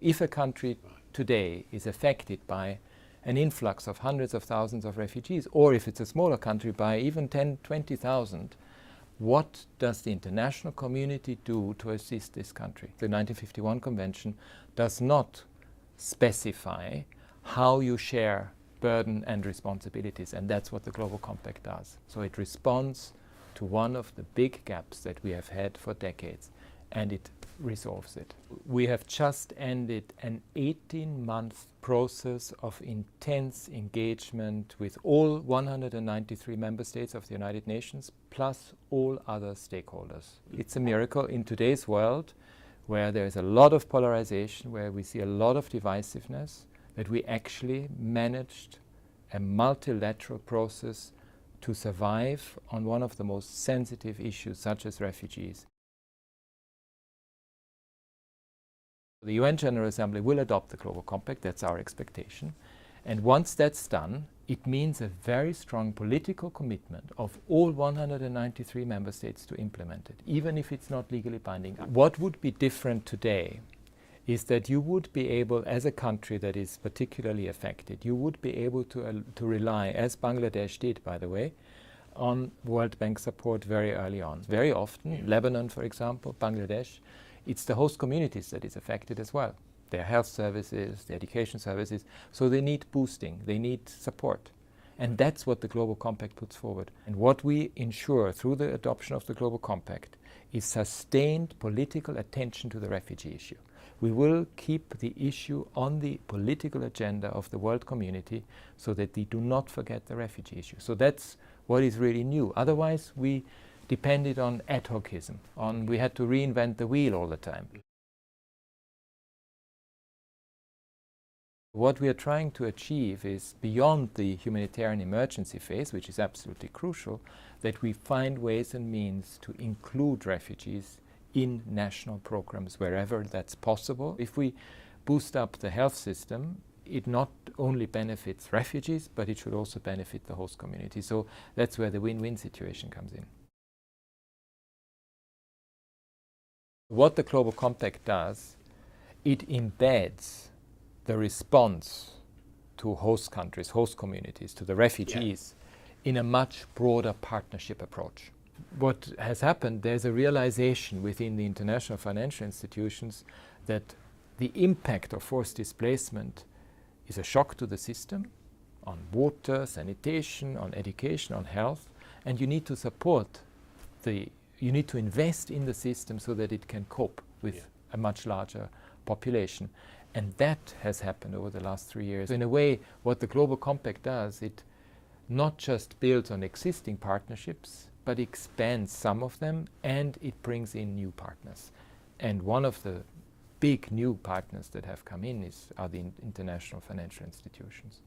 If a country today is affected by an influx of hundreds of thousands of refugees, or if it's a smaller country by even 10, 20,000, what does the international community do to assist this country? The 1951 Convention does not specify how you share burden and responsibilities, and that's what the Global Compact does. So it responds to one of the big gaps that we have had for decades, and it resolves it. We have just ended an 18-month process of intense engagement with all 193 member states of the United Nations, plus all other stakeholders. It's a miracle in today's world, where there is a lot of polarization, where we see a lot of divisiveness, that we actually managed a multilateral process to survive on one of the most sensitive issues, such as refugees. The UN General Assembly will adopt the Global Compact, that's our expectation. And once that's done, it means a very strong political commitment of all 193 member states to implement it, even if it's not legally binding. What would be different today is that you would be able, as a country that is particularly affected, you would be able to rely, as Bangladesh did, by the way, on World Bank support very early on. Very often, Lebanon, for example, Bangladesh, it's the host communities that is affected as well. Their health services, their education services, so they need boosting, they need support. And that's what the Global Compact puts forward. And what we ensure through the adoption of the Global Compact is sustained political attention to the refugee issue. We will keep the issue on the political agenda of the world community so that they do not forget the refugee issue. So that's what is really new. Otherwise, we depended on ad hocism, we had to reinvent the wheel all the time. What we are trying to achieve is, beyond the humanitarian emergency phase, which is absolutely crucial, that we find ways and means to include refugees in national programs wherever that's possible. If we boost up the health system, it not only benefits refugees, but it should also benefit the host community. So that's where the win-win situation comes in. What the Global Compact does, it embeds the response to host countries, host communities, to the refugees, in a much broader partnership approach. What has happened, there's a realization within the international financial institutions that the impact of forced displacement is a shock to the system on water, sanitation, on education, on health, and you need to support you need to invest in the system so that it can cope with a much larger population. And that has happened over the last 3 years. In a way, what the Global Compact does, it not just builds on existing partnerships, but expands some of them, and it brings in new partners. And one of the big new partners that have come in are the international financial institutions.